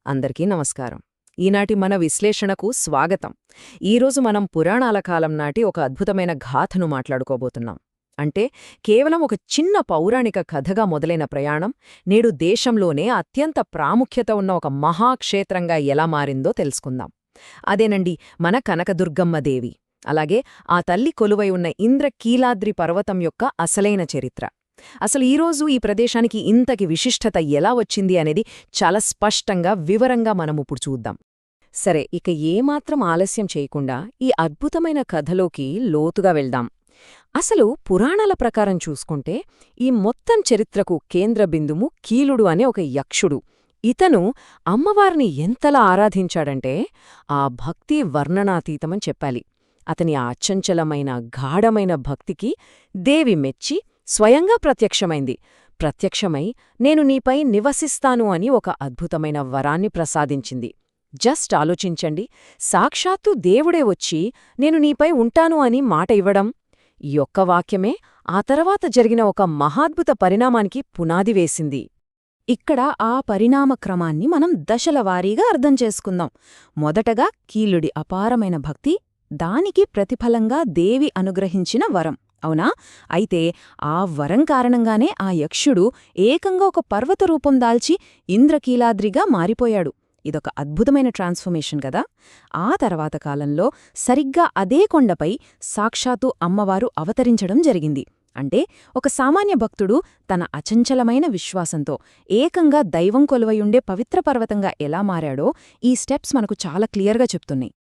అందరికీ నమస్కారం. ఈనాటి మన విశ్లేషణకు స్వాగతం. ఈరోజు మనం పురాణాల కాలం నాటి ఒక అద్భుతమైన గాథను మాట్లాడుకోబోతున్నాం. అంటే కేవలం ఒక చిన్న పౌరాణిక కథగా మొదలైన ప్రయాణం నేడు దేశంలోనే అత్యంత ప్రాముఖ్యత ఉన్న ఒక మహాక్షేత్రంగా ఎలా మారిందో తెలుసుకుందాం. అదేనండి మన కనకదుర్గమ్మ దేవి. అలాగే ఆ తల్లి కొలువై ఉన్న ఇంద్రకీలాద్రి పర్వతం యొక్క అసలైన చరిత్ర. అసలు ఈరోజు ఈ ప్రదేశానికి ఇంతకి విశిష్టత ఎలా వచ్చింది అనేది చాలా స్పష్టంగా వివరంగా మనమిప్పుడు చూద్దాం. సరే, ఇక ఏమాత్రం ఆలస్యం చేయకుండా ఈ అద్భుతమైన కథలోకి లోతుగా వెళ్దాం. అసలు పురాణాల ప్రకారం చూసుకుంటే ఈ మొత్తం చరిత్రకు కేంద్ర బిందువు కీలుడు అనే ఒక యక్షుడు. ఇతను అమ్మవారిని ఎంతలా ఆరాధించాడంటే ఆ భక్తి వర్ణనాతీతమని చెప్పాలి. అతని ఆ అచంచలమైన గాఢమైన భక్తికి దేవి మెచ్చి స్వయంగా ప్రత్యక్షమై నేను నీపై నివసిస్తాను అని ఒక అద్భుతమైన వరాన్ని ప్రసాదించింది. జస్ట్ ఆలోచించండి, సాక్షాత్తు దేవుడే వచ్చి నేను నీపై ఉంటాను అని మాట ఇవ్వడం. ఈ ఒక్క వాక్యమే ఆ తర్వాత జరిగిన ఒక మహాద్భుత పరిణామానికి పునాది వేసింది. ఇక్కడ ఆ పరిణామక్రమాన్ని మనం దశలవారీగా అర్థం చేసుకుందాం. మొదటగా కీలుడి అపారమైన భక్తి, దానికి ప్రతిఫలంగా దేవి అనుగ్రహించిన వరం. అవునా? అయితే ఆ వరం కారణంగానే ఆ యక్షుడు ఏకంగా ఒక పర్వత రూపం దాల్చి ఇంద్రకీలాద్రిగా మారిపోయాడు. ఇదొక అద్భుతమైన ట్రాన్స్ఫర్మేషన్ కదా. ఆ తర్వాత కాలంలో సరిగ్గా అదే కొండపై సాక్షాత్తు అమ్మవారు అవతరించడం జరిగింది. అంటే ఒక సామాన్య భక్తుడు తన అచంచలమైన విశ్వాసంతో ఏకంగా దైవం కొలువయుండే పవిత్ర పర్వతంగా ఎలా మారాడో ఈ స్టెప్స్ మనకు చాలా క్లియర్గా చెప్తున్నాయి.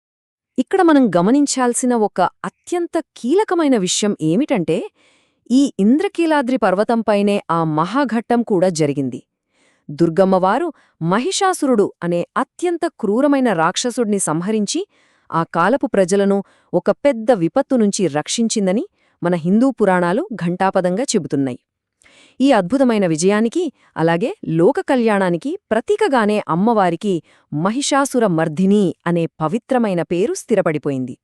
ఇక్కడ మనం గమనించాల్సిన ఒక అత్యంత కీలకమైన విషయం ఏమిటంటే ఈ ఇంద్రకీలాద్రి పర్వతంపైనే ఆ మహాఘట్టం కూడా జరిగింది. దుర్గమ్మవారు మహిషాసురుడు అనే అత్యంత క్రూరమైన రాక్షసుడిని సంహరించి ఆ కాలపు ప్రజలను ఒక పెద్ద విపత్తు నుంచి రక్షించిందని మన హిందూ పురాణాలు ఘంటాపదంగా చెబుతున్నాయి. ఈ అద్భుతమైన విజయానికి, అలాగే లోక కళ్యాణానికి ప్రతీకగానే అమ్మవారికి మహిషాసుర మర్ధిని అనే పవిత్రమైన పేరు స్థిరపడిపోయింది.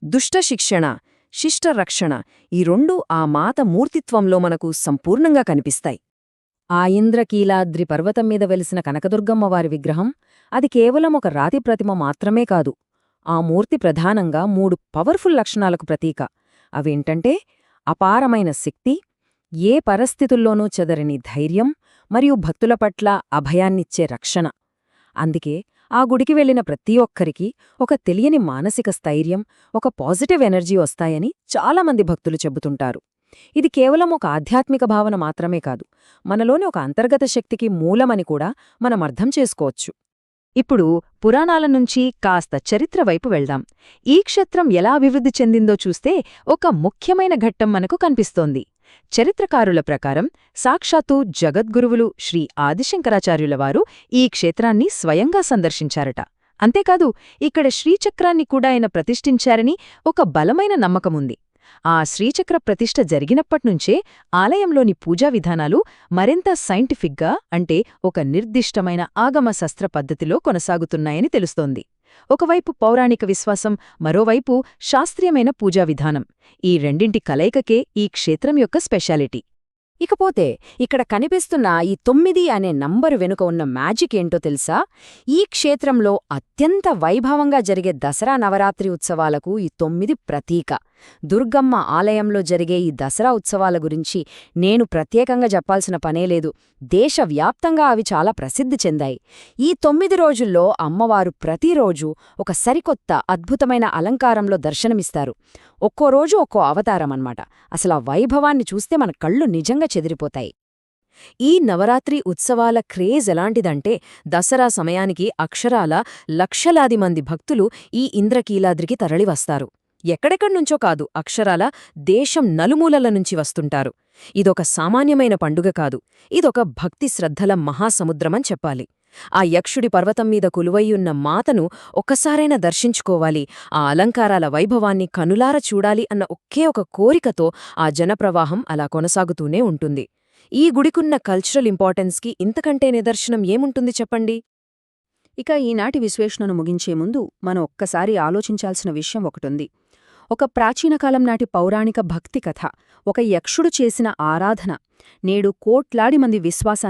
దుష్టశిక్షణ, శిష్టరక్షణ ఈ రెండూ ఆ మాత మూర్తిత్వంలో మనకు సంపూర్ణంగా కనిపిస్తాయి. ఆ ఇంద్రకీలాద్రి పర్వతం మీద వెలిసిన కనకదుర్గమ్మవారి విగ్రహం అది కేవలం ఒక రాతి ప్రతిమ మాత్రమే కాదు. ఆ మూర్తి ప్రధానంగా 3 పవర్ఫుల్ లక్షణాలకు ప్రతీక. అవేంటంటే అపారమైన శక్తి, ఏ పరిస్థితుల్లోనూ చెదరని ధైర్యం మరియు భక్తుల పట్ల అభయాన్నిచ్చే రక్షణ. అందుకే ఆ గుడికి వెళ్లిన ప్రతి ఒక్కరికీ ఒక తెలియని మానసిక స్థైర్యం, ఒక పాజిటివ్ ఎనర్జీ వస్తాయని చాలామంది భక్తులు చెబుతుంటారు. ఇది కేవలం ఒక ఆధ్యాత్మిక భావన మాత్రమే కాదు, మనలోని ఒక అంతర్గత శక్తికి మూలమని కూడా మనం అర్థం చేసుకోవచ్చు. ఇప్పుడు పురాణాల నుంచి కాస్త చరిత్ర వైపు వెళ్దాం. ఈ క్షేత్రం ఎలా అభివృద్ధి చెందిందో చూస్తే ఒక ముఖ్యమైన ఘట్టం మనకు కనిపిస్తోంది. చరిత్రకారుల ప్రకారం సాక్షాత్తు జగద్గురువులు శ్రీ ఆదిశంకరాచార్యులవారు ఈ క్షేత్రాన్ని స్వయంగా సందర్శించారట. అంతేకాదు, ఇక్కడ శ్రీచక్రాన్ని కూడా ఆయన ప్రతిష్ఠించారని ఒక బలమైన నమ్మకముంది. ఆ శ్రీచక్ర ప్రతిష్ఠ జరిగినప్పట్నుంచే ఆలయంలోని పూజా విధానాలు మరింత సైంటిఫిక్గా, అంటే ఒక నిర్దిష్టమైన ఆగమ శస్త్ర పద్ధతిలో కొనసాగుతున్నాయని తెలుస్తోంది. ఒకవైపు పౌరాణిక విశ్వాసం, మరోవైపు శాస్త్రీయమైన పూజా విధానం. ఈ రెండింటి కలయికకే ఈ క్షేత్రం యొక్క స్పెషాలిటీ. ఇకపోతే ఇక్కడ కనిపిస్తున్న ఈ 9 అనే నంబరు వెనుక ఉన్న మ్యాజిక్ ఏంటో తెలుసా? ఈ క్షేత్రంలో అత్యంత వైభవంగా జరిగే దసరా నవరాత్రి ఉత్సవాలకు ఈ 9 ప్రతీక. దుర్గమ్మ ఆలయంలో జరిగే ఈ దసరా ఉత్సవాల గురించి నేను ప్రత్యేకంగా చెప్పాల్సిన పనేలేదు. దేశవ్యాప్తంగా అవి చాలా ప్రసిద్ధి చెందాయి. ఈ 9 రోజుల్లో అమ్మవారు ప్రతిరోజూ ఒక సరికొత్త అద్భుతమైన అలంకారంలో దర్శనమిస్తారు. ఒక్కో రోజు ఒక్కో అవతారమన్నమాట. అసలు ఆ వైభవాన్ని చూస్తే మన కళ్ళు నిజంగా చెదిరిపోతాయి. ఈ నవరాత్రి ఉత్సవాల క్రేజ్ ఎలాంటిదంటే దసరా సమయానికి అక్షరాల లక్షలాది మంది భక్తులు ఈ ఇంద్రకీలాద్రికి తరలివస్తారు. ఎక్కడెక్కడ్నుంచో కాదు, అక్షరాల దేశం నలుమూలల నుంచి వస్తుంటారు. ఇదొక సామాన్యమైన పండుగ కాదు, ఇదొక భక్తి శ్రద్ధల మహాసముద్రమని చెప్పాలి. ఆ యక్షుడి పర్వతం మీద కొలువయ్యున్న మాతను ఒక్కసారైనా దర్శించుకోవాలి, ఆ అలంకారాల వైభవాన్ని కనులార చూడాలి అన్న ఒకే ఒక కోరికతో ఆ జనప్రవాహం అలా కొనసాగుతూనే ఉంటుంది. ఈ గుడికున్న కల్చరల్ ఇంపార్టెన్స్కి ఇంతకంటే నిదర్శనం ఏముంటుంది చెప్పండి? ఇక ఈనాటి విశ్లేషణను ముగించే ముందు మనం ఒక్కసారి ఆలోచించాల్సిన విషయం ఒకటుంది. ఒక ప్రాచీనకాలం నాటి పౌరాణిక భక్తి కథ, ఒక యక్షుడు చేసిన ఆరాధన నేడు కోట్లాది మంది విశ్వాసాన్ని